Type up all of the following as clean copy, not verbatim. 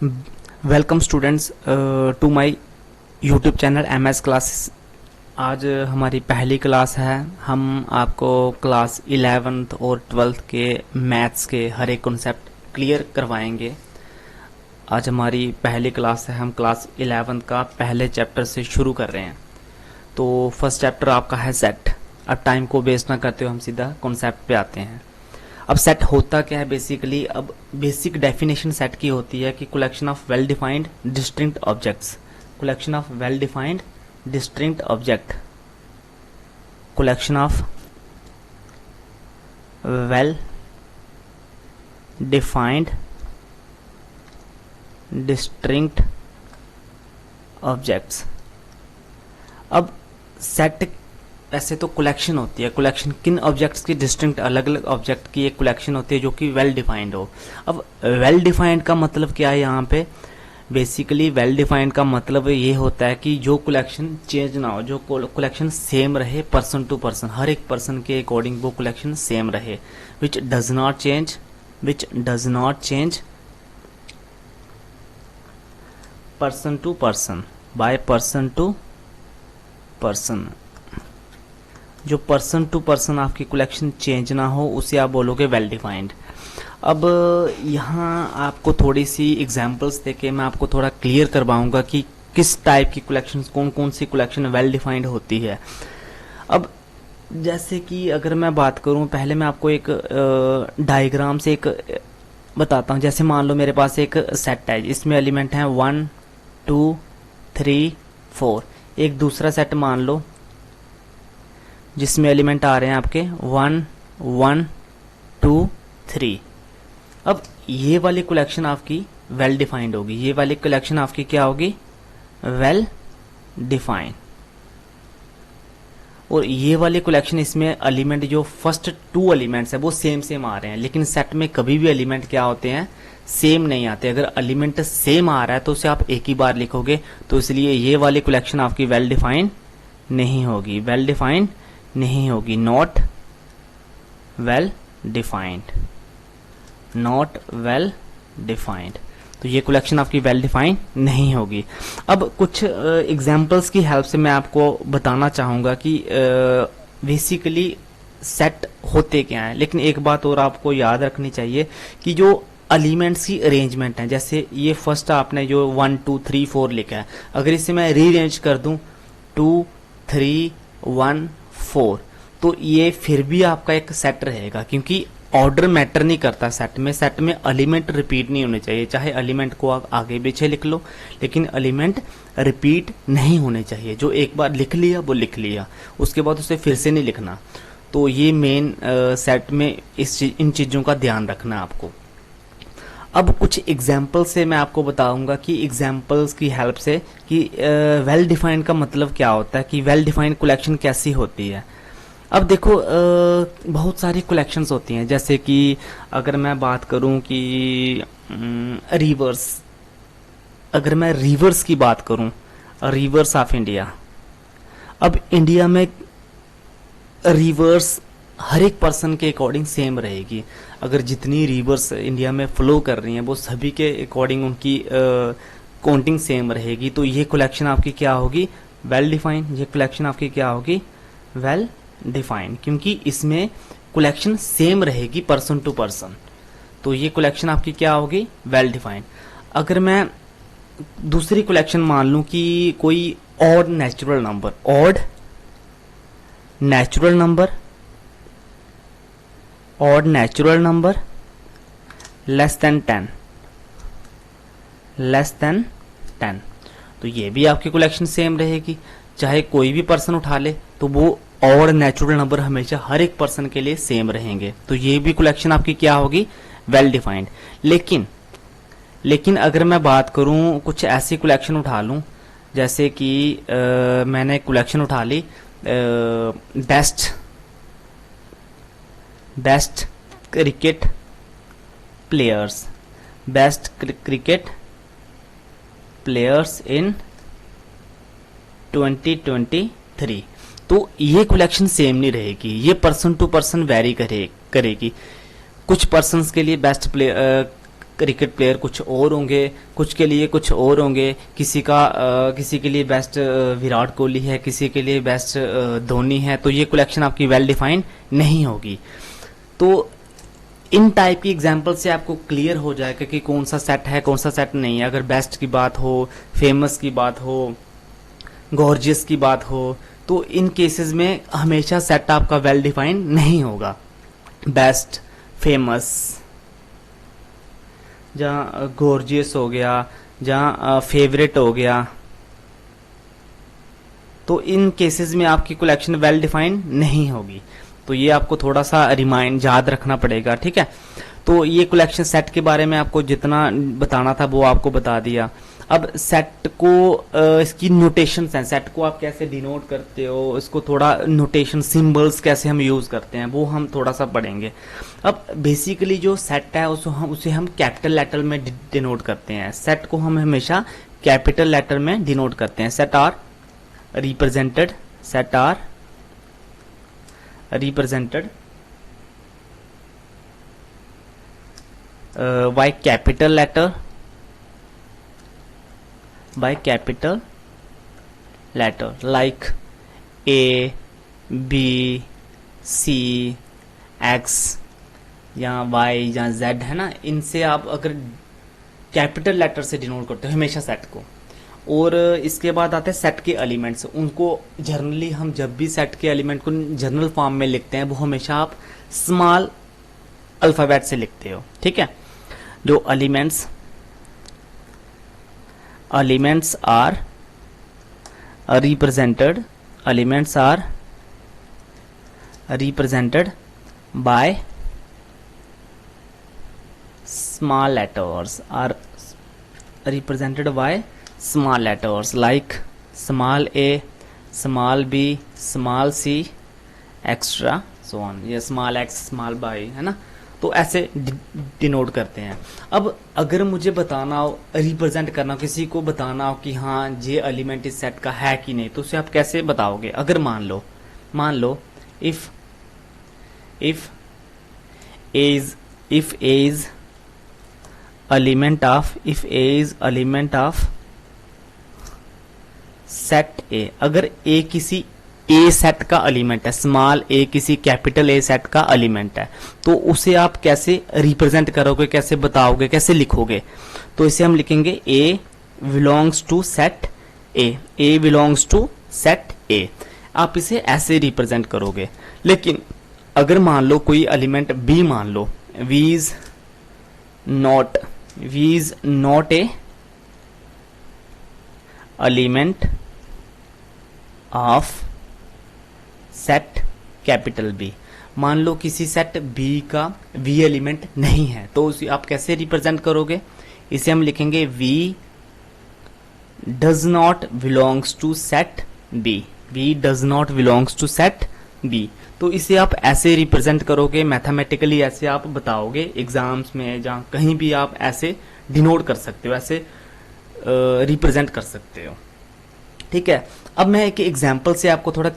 Welcome students to my YouTube channel MS classes. आज हमारी पहली क्लास है। हम आपको क्लास 11th और 12th के मैथ्स के हर एक कॉन्सेप्ट क्लियर करवाएंगे। आज हमारी पहली क्लास है। हम क्लास 11th का पहले चैप्टर से शुरू कर रहे हैं। तो फर्स्ट चैप्टर आपका है सेट। अब टाइम को वेस्ट ना करते हुए हम सीधा कॉन्सेप्ट पे आते हैं। अब सेट होता क्या है बेसिकली? अब बेसिक डेफिनेशन सेट की होती है कि collection of well defined distinct objects. Collection of well defined distinct object. Collection of well defined distinct objects. अब सेट ऐसे तो कलेक्शन होती है। कलेक्शन किन ऑब्जेक्ट्स की? डिस्टिंक्ट अलग अलग ऑब्जेक्ट की एक कलेक्शन होती है जो कि वेल डिफाइंड हो। अब वेल डिफाइंड का मतलब क्या है यहाँ पे? बेसिकली वेल डिफाइंड का मतलब ये होता है कि जो कलेक्शन चेंज ना हो, जो कलेक्शन सेम रहे पर्सन टू पर्सन, हर एक पर्सन के अकॉर्डिंग वो कलेक्शन सेम रहे। Which does not change person to person, by person to person. जो पर्सन टू पर्सन आपकी कलेक्शन चेंज ना हो उसे आप बोलोगे वेल डिफाइंड। अब यहाँ आपको थोड़ी सी एग्जांपल्स देके मैं आपको थोड़ा क्लियर करवाऊंगा कि किस टाइप की कलेक्शन, कौन कौन सी कलेक्शन वेल डिफाइंड होती है। अब जैसे कि अगर मैं बात करूं, पहले मैं आपको एक डायग्राम से एक बताता हूं। जैसे मान लो मेरे पास एक सेट है, इसमें एलिमेंट हैं 1 2 3 4। एक दूसरा सेट मान लो जिसमें एलिमेंट आ रहे हैं आपके 1 1 2 3। अब ये वाली कलेक्शन आपकी वेल डिफाइंड होगी। ये वाली कलेक्शन आपकी क्या होगी? Well defined. और ये वाली कलेक्शन, इसमें एलिमेंट जो फर्स्ट 2 एलिमेंट्स है वो सेम आ रहे हैं, लेकिन सेट में कभी भी एलिमेंट क्या होते हैं? सेम नहीं आते। अगर एलिमेंट सेम आ रहा है तो उसे आप एक ही बार लिखोगे, तो इसलिए ये वाली कलेक्शन आपकी वेल डिफाइंड नहीं होगी। वेल डिफाइंड नहीं होगी, not well defined, not well defined. तो ये कलेक्शन आपकी वेल डिफाइंड नहीं होगी। अब कुछ एग्जांपल्स की हेल्प से मैं आपको बताना चाहूंगा कि बेसिकली सेट होते क्या हैं। लेकिन एक बात और आपको याद रखनी चाहिए कि जो एलिमेंट्स की अरेंजमेंट है, जैसे ये फर्स्ट आपने जो 1 2 3 4 लिखा है, अगर इसे मैं रीअरेंज कर दूं 2 3 1 4, तो ये फिर भी आपका एक सेट रहेगा, क्योंकि ऑर्डर मैटर नहीं करता सेट में। सेट में एलिमेंट रिपीट नहीं होने चाहिए। चाहे एलिमेंट को आप आगे पीछे लिख लो, लेकिन एलिमेंट रिपीट नहीं होने चाहिए। जो एक बार लिख लिया वो लिख लिया, उसके बाद उसे फिर से नहीं लिखना। तो ये मेन सेट में इन चीजों का ध्यान रखना आपको। अब कुछ एग्जाम्पल से मैं आपको बताऊंगा कि एग्जाम्पल्स की हेल्प से कि वेल डिफाइंड का मतलब क्या होता है, कि वेल डिफाइंड कलेक्शन कैसी होती है। अब देखो बहुत सारी कलेक्शंस होती हैं। जैसे कि अगर मैं बात करूं कि रिवर्स, अगर मैं रिवर्स की बात करूं, रिवर्स ऑफ इंडिया। अब इंडिया में रिवर्स हर एक पर्सन के अकॉर्डिंग सेम रहेगी। अगर जितनी रिवर्स इंडिया में फ्लो कर रही हैं वो सभी के अकॉर्डिंग उनकी काउंटिंग सेम रहेगी। तो ये कलेक्शन आपकी क्या होगी? Well defined. ये कलेक्शन आपकी क्या होगी? वेल डिफाइंड, क्योंकि इसमें कलेक्शन सेम रहेगी पर्सन टू पर्सन। तो ये कलेक्शन आपकी क्या होगी? Well defined. अगर मैं दूसरी कलेक्शन मान लूं कि कोई odd natural number, odd natural number, odd natural number less than 10, less than 10, तो ये भी आपकी कलेक्शन सेम रहेगी। चाहे कोई भी पर्सन उठा ले तो वो ऑड नेचुरल नंबर हमेशा हर एक पर्सन के लिए सेम रहेंगे। तो ये भी कलेक्शन आपकी क्या होगी? Well defined. लेकिन अगर मैं बात करूं, कुछ ऐसी कलेक्शन उठा लूं, जैसे कि मैंने कलेक्शन उठा ली best cricket players, best cricket players in 2023, तो ये कलेक्शन सेम नहीं रहेगी। ये पर्सन टू पर्सन वेरी करेगी। कुछ पर्सन्स के लिए बेस्ट क्रिकेट प्लेयर कुछ और होंगे, कुछ के लिए कुछ और होंगे, किसी के लिए बेस्ट विराट कोहली है, किसी के लिए बेस्ट धोनी है, तो ये कलेक्शन आपकी वेल डिफाइंड नहीं होगी। तो इन टाइप की एग्जाम्पल से आपको क्लियर हो जाएगा कि कौन सा सेट है, कौन सा सेट नहीं है। अगर बेस्ट की बात हो, फेमस की बात हो, गॉर्जियस की बात हो, तो इन केसेस में हमेशा सेट आपका वेल डिफाइंड नहीं होगा। बेस्ट, फेमस, जहाँ गॉर्जियस हो गया, जहाँ फेवरेट हो गया, तो इन केसेस में आपकी कलेक्शन वेल डिफाइंड नहीं होगी। तो ये आपको थोड़ा सा रिमाइंड याद रखना पड़ेगा, ठीक है। तो ये कलेक्शन सेट के बारे में आपको जितना बताना था वो आपको बता दिया। अब सेट को इसकी नोटेशंस हैं, सेट को आप कैसे डिनोट करते हो, इसको थोड़ा नोटेशन सिंबल्स कैसे हम यूज करते हैं वो हम थोड़ा सा पढ़ेंगे। अब बेसिकली जो सेट है उसे हम कैपिटल लेटर में डिनोट करते हैं। सेट को हम हमेशा कैपिटल लेटर में डिनोट करते हैं। Set are represented by capital letter like A, B, C, X या Y या Z है ना, इनसे आप अगर कैपिटल लेटर से डिनोट करते हो हमेशा सेट को। और इसके बाद आते हैं सेट के एलिमेंट्स। उनको जनरली हम जब भी सेट के एलिमेंट को जनरल फॉर्म में लिखते हैं वो हमेशा आप स्मॉल अल्फाबेट से लिखते हो, ठीक है। जो elements are represented by small letters, are represented by small letters like small a, small b, small c, extra so on, ये small x, small y है ना। तो ऐसे डिनोट करते हैं। अब अगर मुझे बताना हो, रिप्रेजेंट करना हो, किसी को बताना हो कि हाँ ये एलिमेंट इस सेट का है कि नहीं, तो उसे आप कैसे बताओगे। अगर मान लो if a is element of set A, अगर ए किसी ए सेट का एलिमेंट है, स्मॉल ए किसी कैपिटल ए सेट का एलिमेंट है, तो उसे आप कैसे रिप्रेजेंट करोगे, कैसे बताओगे, कैसे लिखोगे। तो इसे हम लिखेंगे A belongs to set A belongs to set A. आप इसे ऐसे रिप्रेजेंट करोगे। लेकिन अगर मान लो कोई एलिमेंट बी, मान लो V is not a element of set capital B. मान लो किसी सेट बी का वी एलिमेंट नहीं है, तो उसे आप कैसे रिप्रेजेंट करोगे। इसे हम लिखेंगे v does not belongs to set B. तो इसे आप ऐसे रिप्रेजेंट करोगे, मैथमेटिकली ऐसे आप बताओगे एग्जाम्स में, जहाँ कहीं भी आप ऐसे डिनोट कर सकते हो, ऐसे रिप्रेजेंट कर सकते हो, ठीक है। अब मैं एक एग्जांपल से आपको थोड़ा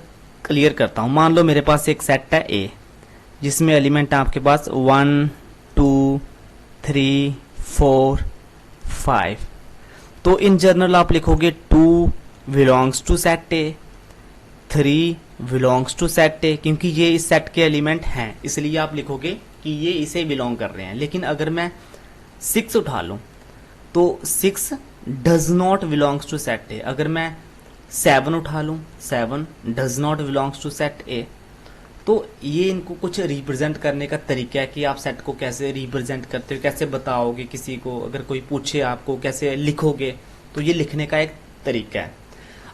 क्लियर करता हूं। मान लो मेरे पास एक सेट है ए, जिसमें एलिमेंट है आपके पास 1 2 3 4 5। तो इन जनरल आप लिखोगे 2 belongs to set A, 3 belongs to set A, क्योंकि ये इस सेट के एलिमेंट हैं, इसलिए आप लिखोगे कि ये इसे बिलोंग कर रहे हैं। लेकिन अगर मैं 6 उठा लूं तो 6 does not belongs to set A. अगर मैं 7 उठा लूं, 7 does not belongs to set A. तो ये इनको कुछ रिप्रेजेंट करने का तरीका है कि आप सेट को कैसे रिप्रेजेंट करते हो, कैसे बताओगे किसी को, अगर कोई पूछे आपको कैसे लिखोगे, तो ये लिखने का एक तरीका है।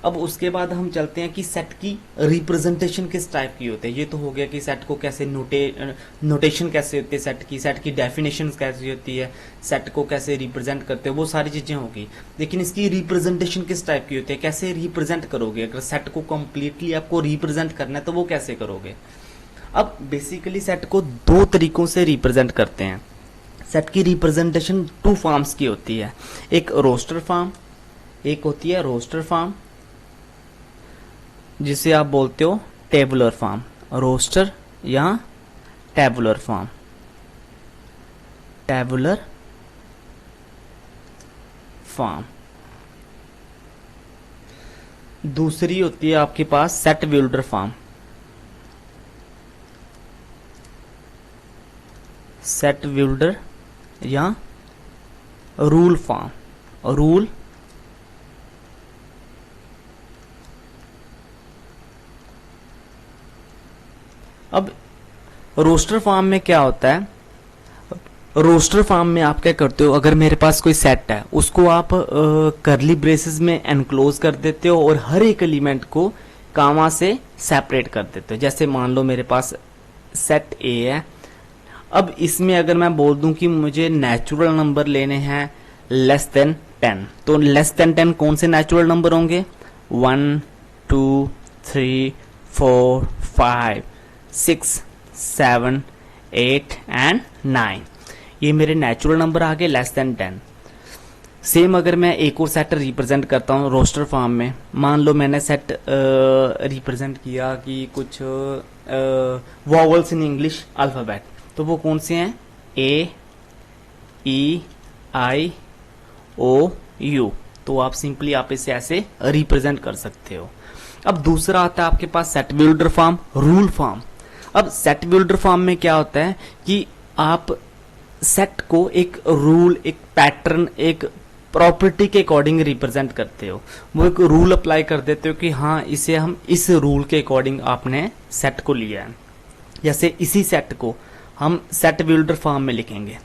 अब उसके बाद हम चलते हैं कि सेट की रिप्रेजेंटेशन किस टाइप की होती है। ये तो हो गया कि सेट को कैसे नोटेशन कैसे होती है, सेट की डेफिनेशन कैसी होती है, सेट को कैसे रिप्रेजेंट करते हैं, वो सारी चीजें होगी। लेकिन इसकी रिप्रेजेंटेशन किस टाइप की होती है, कैसे रिप्रेजेंट करोगे। अगर सेट को कंप्लीटली आपको रिप्रेजेंट करना है तो वो कैसे करोगे। अब बेसिकली सेट को 2 तरीकों से रिप्रेजेंट करते हैं। सेट की रिप्रेजेंटेशन 2 फॉर्म्स की होती है, एक रोस्टर फॉर्म, एक होती है रोस्टर फॉर्म जिसे आप बोलते हो टेबुलर फॉर्म, रोस्टर या टेबुलर फॉर्म, टेबुलर फॉर्म। दूसरी होती है आपके पास set builder form. Set builder या रूल फॉर्म, रूल अब रोस्टर फॉर्म में क्या होता है, रोस्टर फॉर्म में आप क्या करते हो, अगर मेरे पास कोई सेट है उसको आप करली ब्रेसेस में एनक्लोज कर देते हो और हर एक एलिमेंट को कामा से सेपरेट कर देते हो। जैसे मान लो मेरे पास सेट ए है, अब इसमें अगर मैं बोल दूं कि मुझे नेचुरल नंबर लेने हैं लेस देन 10, तो लेस देन 10 कौन से नेचुरल नंबर होंगे, 1 2 3 4 5 6 7 8 एंड 9, ये मेरे नेचुरल नंबर आ गए लेस देन 10। सेम अगर मैं एक और सेट रिप्रेजेंट करता हूँ रोस्टर फॉर्म में, मान लो मैंने सेट रिप्रेजेंट किया कि कुछ वॉवल्स इन इंग्लिश अल्फाबेट, तो वो कौन से हैं, ए ई आई ओ यू, तो आप सिंपली आप इसे ऐसे रिप्रेजेंट कर सकते हो। अब दूसरा आता है आपके पास set builder form, rule form. अब सेट बिल्डर फॉर्म में क्या होता है कि आप सेट को एक रूल, एक पैटर्न, एक प्रॉपर्टी के अकॉर्डिंग रिप्रेजेंट करते हो, वो एक रूल अप्लाई कर देते हो कि हाँ इसे हम इस रूल के अकॉर्डिंग आपने सेट को लिया है। जैसे इसी सेट को हम सेट बिल्डर फॉर्म में लिखेंगे।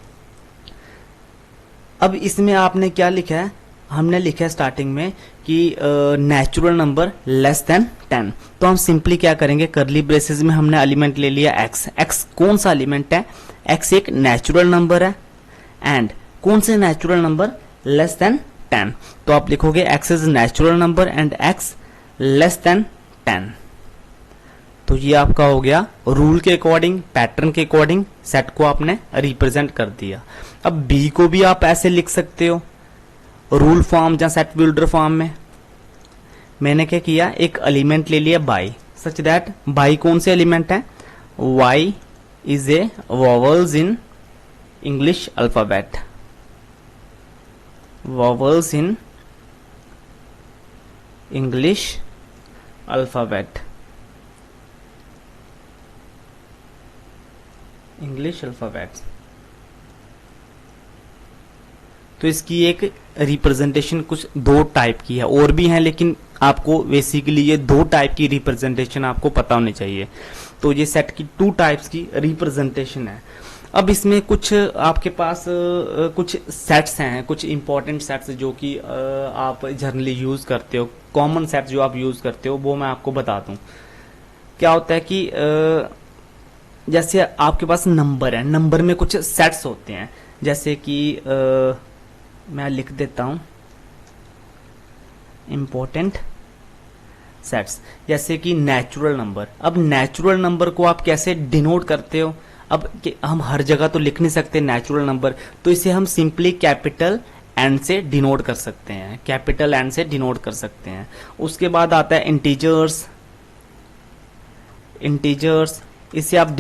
अब इसमें आपने क्या लिखा है, हमने लिखा है स्टार्टिंग में कि नेचुरल नंबर लेस देन 10, तो हम सिंपली क्या करेंगे, करली ब्रेसेस में हमने एलिमेंट ले लिया x। x कौन सा एलिमेंट है, x एक नेचुरल नंबर है, एंड कौन से नेचुरल नंबर, लेस देन 10, तो आप लिखोगे x is natural number and x less than 10। तो ये आपका हो गया रूल के अकॉर्डिंग, पैटर्न के अकॉर्डिंग सेट को आपने रिप्रेजेंट कर दिया। अब b को भी आप ऐसे लिख सकते हो रूल फॉर्म या सेट बिल्डर फॉर्म में। मैंने क्या किया, एक एलिमेंट ले लिया बाई, सच दैट बाई कौन से एलिमेंट है, y is a vowels in English alphabet, vowels in English alphabet, English alphabet. तो इसकी एक रिप्रेजेंटेशन कुछ दो टाइप की है, और भी है लेकिन आपको बेसिकली ये दो टाइप की रिप्रेजेंटेशन आपको पता होनी चाहिए। तो ये सेट की 2 टाइप्स की रिप्रेजेंटेशन है। अब इसमें कुछ आपके पास कुछ सेट्स हैं, कुछ इंपॉर्टेंट सेट्स जो कि आप जनरली यूज करते हो, कॉमन सेट्स जो आप यूज करते हो वो मैं आपको बता दूं। क्या होता है कि जैसे आपके पास नंबर है, नंबर में कुछ सेट्स होते हैं, जैसे कि मैं लिख देता हूं इंपॉर्टेंट सेट्स, जैसे कि नेचुरल नंबर। अब नेचुरल नंबर को आप कैसे डिनोट करते हो, अब हम हर जगह तो लिख नहीं सकते नेचुरल नंबर, तो इसे हम सिंपली कैपिटल एन से डिनोट कर सकते हैं, कैपिटल एन से डिनोट कर सकते हैं। उसके बाद आता है इंटीजर्स, इंटीजर्स इसे आप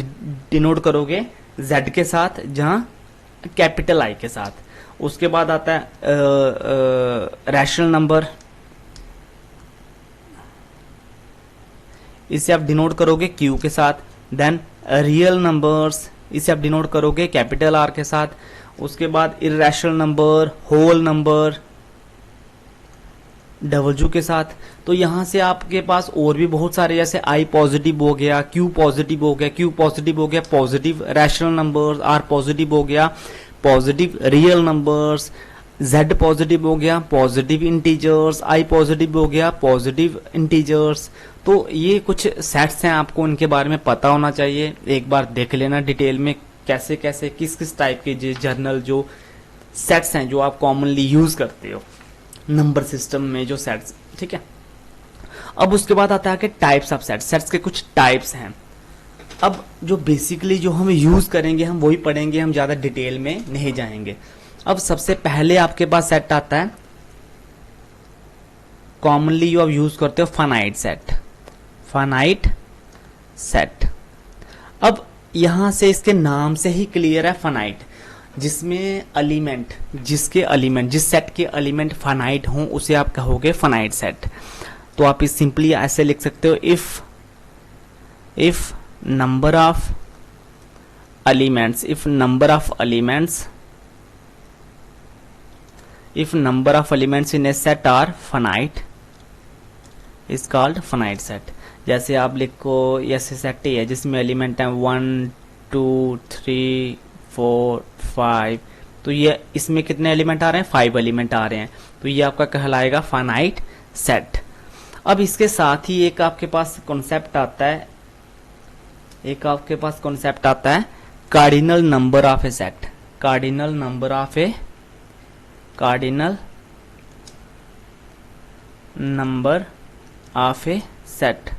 डिनोट करोगे z के साथ, जहां कैपिटल आई के साथ। उसके बाद आता है रैशनल नंबर, इसे आप डिनोट करोगे q के साथ। देन रियल नंबर्स, इसे आप डिनोट करोगे कैपिटल R के साथ। उसके बाद irrational number, whole number W के साथ। तो यहां से आपके पास और भी बहुत सारे, जैसे I पॉजिटिव हो गया, Q पॉजिटिव हो गया, Q पॉजिटिव हो गया, positive rational numbers, R positive हो गया, positive real numbers, Z positive हो गया, पॉजिटिव इंटीजर्स, I पॉजिटिव हो गया, पॉजिटिव इंटीजर्स। तो ये कुछ सेट्स हैं, आपको इनके बारे में पता होना चाहिए। एक बार देख लेना डिटेल में कैसे कैसे किस किस टाइप के जर्नल जो सेट्स हैं जो आप कॉमनली यूज करते हो नंबर सिस्टम में, जो सेट्स, ठीक है। अब उसके बाद आता है कि टाइप्स ऑफ सेट्स, सेट्स के कुछ टाइप्स हैं। अब जो बेसिकली जो हम यूज करेंगे हम वही पढ़ेंगे, हम ज्यादा डिटेल में नहीं जाएंगे। अब सबसे पहले आपके पास सेट आता है, कॉमनली जो आप यूज करते हो फाइनाइट सेट, फाइनाइट सेट। अब यहां से इसके नाम से ही क्लियर है फाइनाइट, जिसमें एलिमेंट, जिसके एलिमेंट, जिस सेट के एलिमेंट फाइनाइट हों उसे आप कहोगे फाइनाइट सेट। तो आप इस सिंपली ऐसे लिख सकते हो, if number of elements, if number of elements in a set are finite is called finite set. जैसे आप लिखो ऐसे सेट ही है जिसमें एलिमेंट है 1 2 3 4 5, तो ये इसमें कितने एलिमेंट आ रहे हैं, 5 एलिमेंट आ रहे हैं, तो ये आपका कहलाएगा फाइनाइट सेट। अब इसके साथ ही एक आपके पास कॉन्सेप्ट आता है, cardinal number of A set. Cardinal number of A set.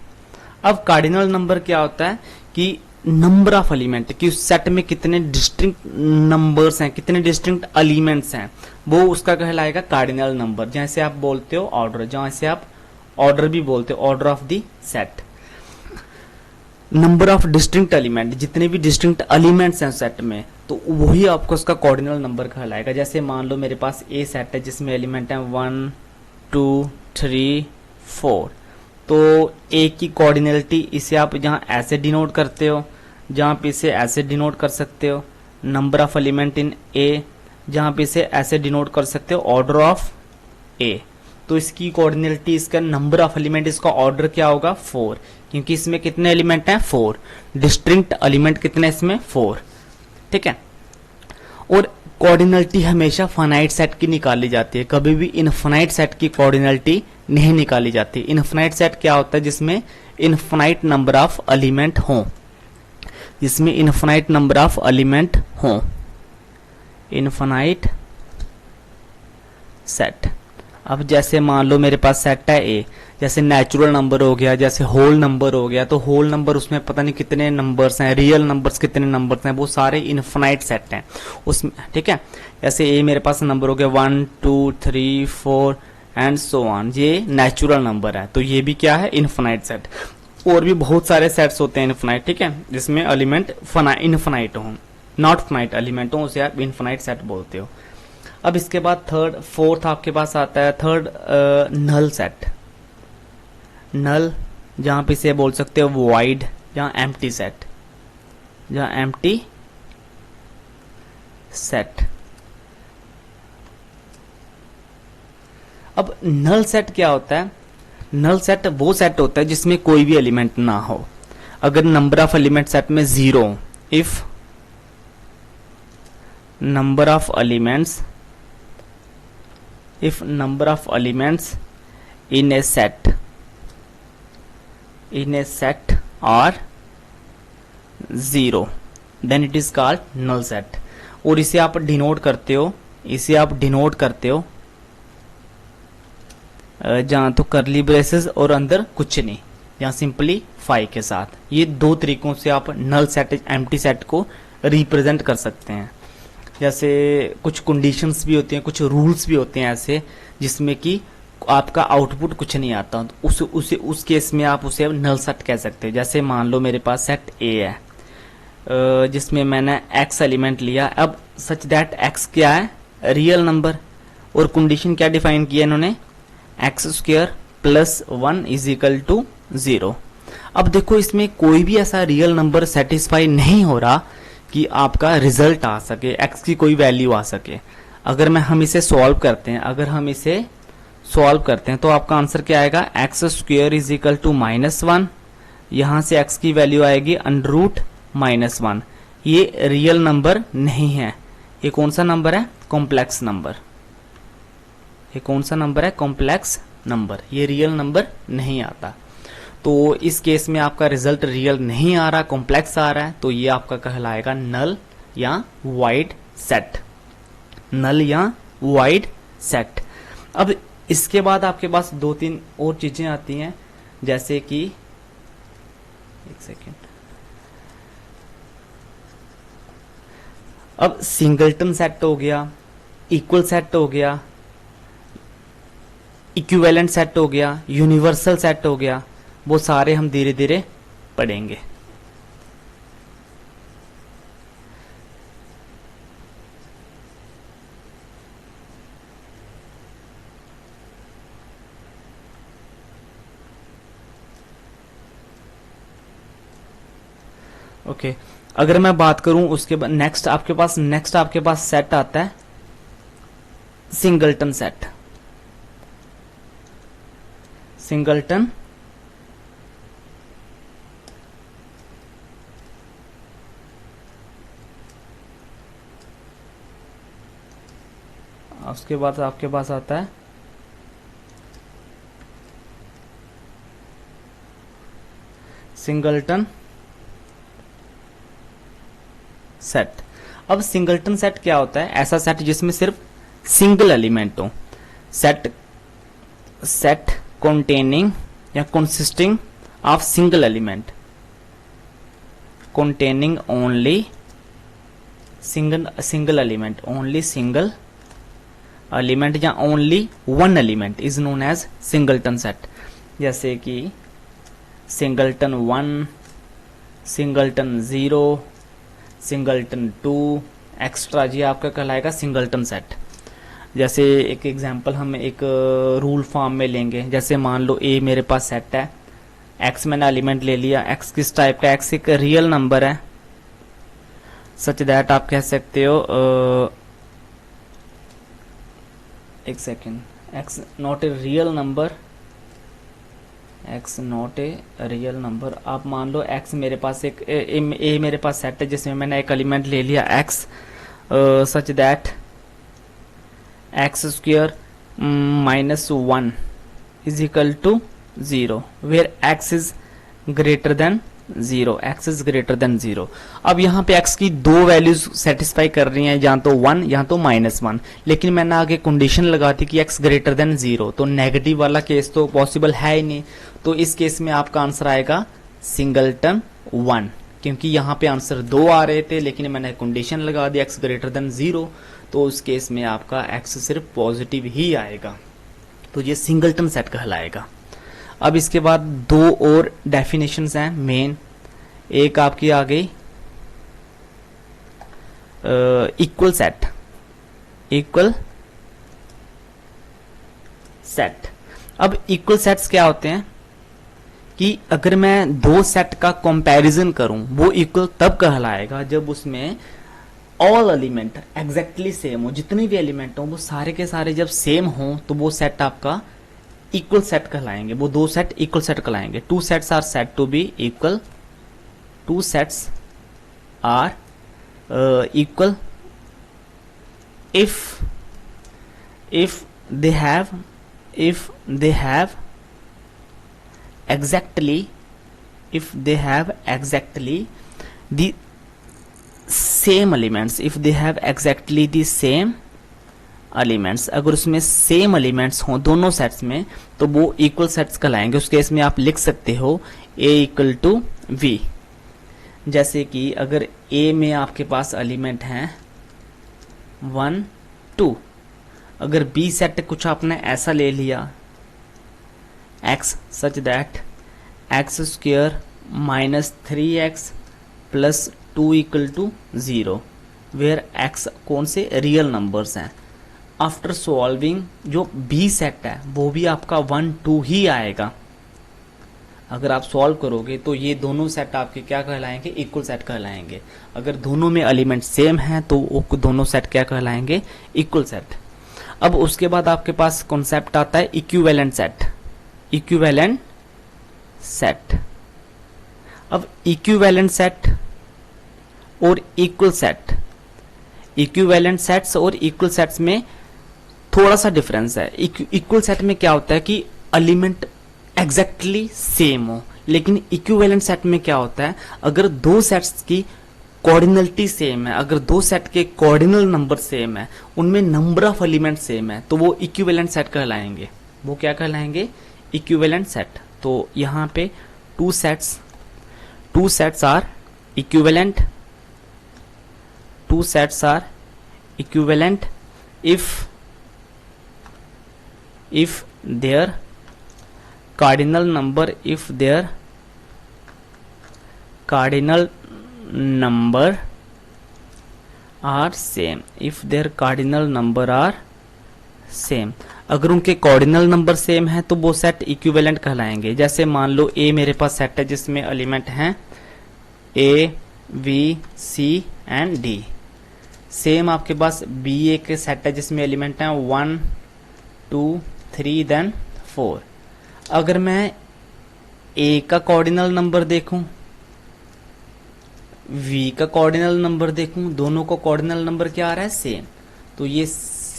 अब कार्डिनल नंबर क्या होता है कि नंबर ऑफ एलिमेंट, कि उस सेट में कितने डिस्टिंक्ट नंबर्स हैं, कितने डिस्टिंक्ट एलिमेंट्स हैं, वो उसका कहलाएगा कार्डिनल नंबर। जैसे आप बोलते हो ऑर्डर, जैसे आप ऑर्डर भी बोलते हो, order of the set. Number of distinct element, जितने भी डिस्टिंक्ट एलिमेंट्स हैं सेट में, तो वही आपको उसका कार्डिनल नंबर कहलाएगा। जैसे मान लो मेरे पास ए सेट है जिसमें एलिमेंट है 1 2 3 4, तो ए की कोऑर्डिनलिटी इसे आप जहाँ ऐसे डिनोट करते हो, जहाँ पे इसे ऐसे डिनोट कर सकते हो, नंबर ऑफ एलिमेंट इन ए, जहाँ पे इसे ऐसे डिनोट कर सकते हो ऑर्डर ऑफ ए। तो इसकी कोऑर्डिनलिटी, इसका नंबर ऑफ एलिमेंट, इसका ऑर्डर क्या होगा 4, क्योंकि इसमें कितने एलिमेंट हैं 4, डिस्टिंक्ट एलिमेंट कितने इसमें 4, ठीक है। और कोऑर्डिनलिटी हमेशा फाइनाइट सेट की निकाली जाती है, कभी भी इनफाइनाइट सेट की कोऑर्डिनलिटी नहीं निकाली जाती। इनफाइनाइट सेट क्या होता है, जिसमें इनफाइनाइट नंबर ऑफ एलिमेंट हों, जिसमें इनफाइनाइट नंबर ऑफ एलिमेंट हों, इनफाइनाइट सेट। अब जैसे मान लो मेरे पास सेट है ए, जैसे नेचुरल नंबर हो गया, जैसे होल नंबर हो गया, तो होल नंबर उसमें पता नहीं कितने नंबर्स हैं, रियल नंबर्स कितने नंबर्स हैं, वो सारे इनफाइनाइट सेट हैं उसमें, ठीक है। जैसे ए मेरे पास नंबर हो गया 1 2 3 4 एंड सो ऑन, ये नेचुरल नंबर है, तो ये भी क्या है, इनफाइनाइट सेट। और भी बहुत सारे सेट्स होते हैं इनफाइनाइट, ठीक है, जिसमें एलिमेंट इनफाइनाइट हो, नॉट फाइनाइट एलिमेंट हो, उसे आप इनफाइनाइट सेट बोलते हो। अब इसके बाद फोर्थ आपके पास आता है थर्ड, नल सेट। नल, जहां पे इसे बोल सकते हो वॉइड, जहां एम्प्टी सेट, जहां एम्प्टी सेट। अब नल सेट क्या होता है, नल सेट वो सेट होता है जिसमें कोई भी एलिमेंट ना हो। अगर नंबर ऑफ एलिमेंट सेट में 0, if number of elements, if number of elements in a set are 0, then it is called null set। और इसे आप डिनोट करते हो, जहां तो करली ब्रेसेस और अंदर कुछ नहीं, जहां सिंपली 5 के साथ। ये दो तरीकों से आप नल सेट, एम्प्टी सेट को रिप्रेजेंट कर सकते हैं। जैसे कुछ कंडीशंस भी होती हैं, कुछ रूल्स भी होते हैं ऐसे, जिसमें कि आपका आउटपुट कुछ नहीं आता, तो उस केस में आप उसे नल सेट कह सकते हो। जैसे मान लो मेरे पास सेट ए है, जिसमें मैंने x एलिमेंट लिया। अब सच दैट x क्या है, रियल नंबर, और कंडीशन क्या डिफाइन किया इन्होंने, x² + 1 = 0। अब देखो इसमें कोई भी ऐसा रियल नंबर सेटिस्फाई नहीं हो रहा कि आपका रिजल्ट आ सके, x की कोई वैल्यू आ सके। अगर हम इसे सॉल्व करते हैं, तो आपका आंसर क्या आएगा, x² = -1, यहां से x की वैल्यू आएगी √-1। ये रियल नंबर नहीं है, ये कौन सा नंबर है, कॉम्प्लेक्स नंबर। ये कौन सा नंबर है, कॉम्प्लेक्स नंबर, ये रियल नंबर नहीं आता। तो इस केस में आपका रिजल्ट रियल नहीं आ रहा, कॉम्प्लेक्स आ रहा है, तो ये आपका कहलाएगा नल या वाइड सेट, नल या वाइड सेट। अब इसके बाद आपके पास 2-3 और चीजें आती हैं, जैसे कि एक सेकेंड, अब सिंगलटन सेट हो गया, इक्वल सेट हो गया, इक्विवेलेंट सेट हो गया, यूनिवर्सल सेट हो गया, वो सारे हम धीरे धीरे पढ़ेंगे। ओके अगर मैं बात करूं उसके बाद नेक्स्ट आपके पास सेट आता है सिंगलटन सेट। सिंगलटन उसके बाद आपके पास आता है सिंगलटन सेट। अब सिंगलटन सेट क्या होता है? ऐसा सेट जिसमें सिर्फ सिंगल एलिमेंट हो। सेट containing या consisting of single element, containing only single element, only single element या only one element is known as singleton set। जैसे कि सिंगलटन 1, सिंगलटन 0, सिंगलटन 2 एक्स्ट्रा, जी आपका कहलाएगा सिंगलटन सेट। जैसे एक एग्जांपल हम एक रूल फॉर्म में लेंगे, जैसे मान लो ए मेरे पास सेट है, एक्स मैंने एलिमेंट ले लिया, एक्स किस टाइप का? एक्स एक रियल नंबर है, सच दैट आप कह सकते हो एक second, x not a real number, x not a real number. आप मान लो एक्स मेरे पास एक ए मेरे पास सेट है जिसमें मैंने एक एलिमेंट ले लिया x, such that x square -1 is equal to 0 where x is greater than 0, x is greater than 0। अब यहाँ पे एक्स की दो वैल्यूज सेटिस्फाई कर रही हैं, या तो 1 या तो -1, लेकिन मैंने आगे कंडीशन लगा दी कि एक्स ग्रेटर देन 0, तो नेगेटिव वाला केस तो पॉसिबल है ही नहीं। तो इस केस में आपका आंसर आएगा सिंगलटन 1, क्योंकि यहाँ पे आंसर 2 आ रहे थे लेकिन मैंने कंडीशन लगा दी एक्स ग्रेटर देन 0, तो उस केस में आपका एक्स सिर्फ पॉजिटिव ही आएगा, तो ये सिंगलटन सेट कहलाएगा। अब इसके बाद दो और डेफिनेशंस हैं मेन। एक आपकी आ गई इक्वल सेट, इक्वल सेट। अब इक्वल सेट्स क्या होते हैं कि अगर मैं दो सेट का कंपैरिजन करूं, वो इक्वल तब कहलाएगा जब उसमें ऑल एलिमेंट एग्जैक्टली सेम हो, जितने भी एलिमेंट हो वो सारे के सारे जब सेम हो तो वो सेट आपका इक्वल सेट कहलाएंगे, वो दो सेट इक्वल सेट कहलाएंगे। Two sets are set to be equal, two sets are equal if they have exactly the same elements, if they have exactly the same elements, अगर उसमें same elements हों दोनों sets में तो वो equal sets कहलाएंगे। उस केस में आप लिख सकते हो a इक्वल टू v। जैसे कि अगर a में आपके पास एलिमेंट हैं 1 2, अगर b सेट कुछ आपने ऐसा ले लिया x such that x square -3x plus 2 equal to 0 where x कौन से रियल नंबर्स हैं। आफ्टर सॉल्विंग जो b सेट है वो भी आपका 1 2 ही आएगा। अगर आप सॉल्व करोगे तो ये दोनों सेट आपके क्या कहलाएंगे? इक्वल सेट कहलाएंगे। अगर दोनों में एलिमेंट सेम हैं तो वो दोनों सेट क्या कहलाएंगे? Equal set. अब उसके बाद आपके पास कॉन्सेप्ट आता है इक्विवेलेंट सेट। Equivalent set. अब इक्विवेलेंट सेट और इक्वल सेट, इक्विवेलेंट सेट्स और इक्वल सेट्स में थोड़ा सा डिफरेंस है। इक्वल सेट में क्या होता है कि एलिमेंट एग्जैक्टली सेम हो, लेकिन इक्विवेलेंट सेट में क्या होता है अगर दो सेट्स की कोऑर्डिनलिटी सेम है, अगर दो सेट के कोऑर्डिनल नंबर सेम है, उनमें नंबर ऑफ एलिमेंट सेम है, तो वो इक्विवेलेंट सेट कहलाएंगे। वो क्या कहलाएंगे? Equivalent set. तो यहाँ पे two sets are equivalent, two sets are equivalent if their cardinal number are same, if their cardinal number are same। अगर उनके कॉर्डिनल नंबर सेम है तो वो सेट इक्विवेलेंट कहलाएंगे। जैसे मान लो a मेरे पास सेट है जिसमें एलिमेंट हैं a b c and d. Same आपके पास बी एक सेट है जिसमें एलिमेंट हैं 1 2 3 देन 4। अगर मैं ए का कॉर्डिनल नंबर देखूं, वी का कॉर्डिनल नंबर देखूं, दोनों को कॉर्डिनल नंबर क्या आ रहा है? सेम। तो ये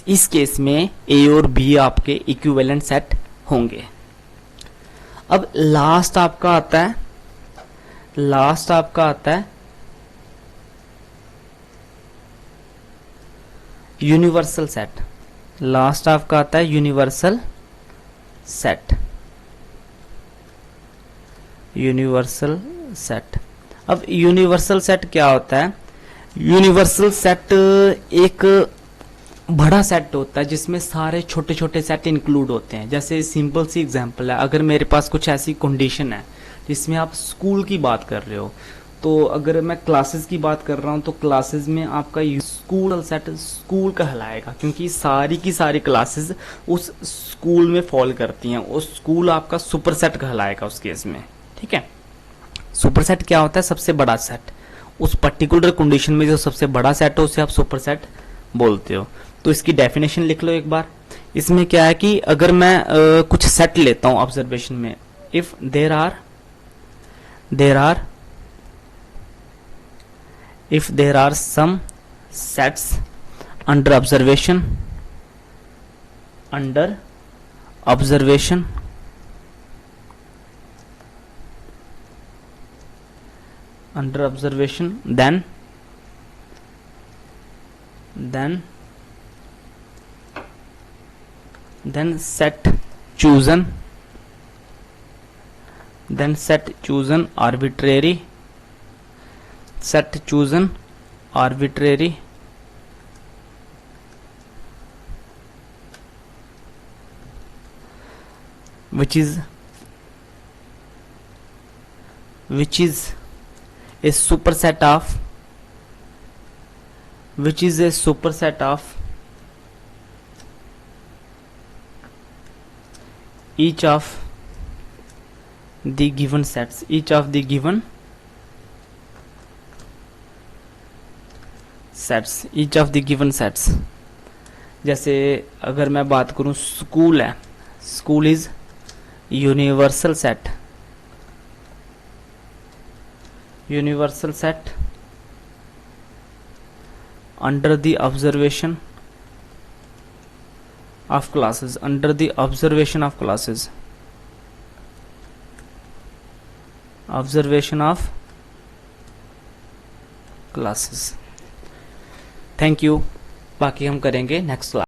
इस केस में ए और बी आपके इक्विवेलेंट सेट होंगे। अब लास्ट आपका आता है यूनिवर्सल सेट। लास्ट आपका आता है यूनिवर्सल सेट। Universal set. अब यूनिवर्सल सेट क्या होता है? यूनिवर्सल सेट एक बड़ा सेट होता है जिसमें सारे छोटे छोटे सेट इंक्लूड होते हैं। जैसे सिंपल सी एग्जांपल है, अगर मेरे पास कुछ ऐसी कंडीशन है जिसमें आप स्कूल की बात कर रहे हो, तो अगर मैं क्लासेस की बात कर रहा हूँ तो क्लासेस में आपका स्कूल सेट स्कूल कहलाएगा, क्योंकि सारी की सारी क्लासेस उस स्कूल में फॉल करती हैं। उस स्कूल आपका सुपर सेट कहलाएगा उस केस में। ठीक है, सुपर सेट क्या होता है? सबसे बड़ा सेट। उस पर्टिकुलर कंडीशन में जो सबसे बड़ा सेट हो उसे आप सुपर सेट बोलते हो। तो इसकी डेफिनेशन लिख लो एक बार। इसमें क्या है कि अगर मैं कुछ सेट लेता हूं ऑब्जर्वेशन में, if there are some sets under observation then set chosen arbitrary which is a superset of each of the given sets। जैसे अगर मैं बात करूं स्कूल है, school is universal set under the observation of classes thank you. बाकी हम करेंगे next class.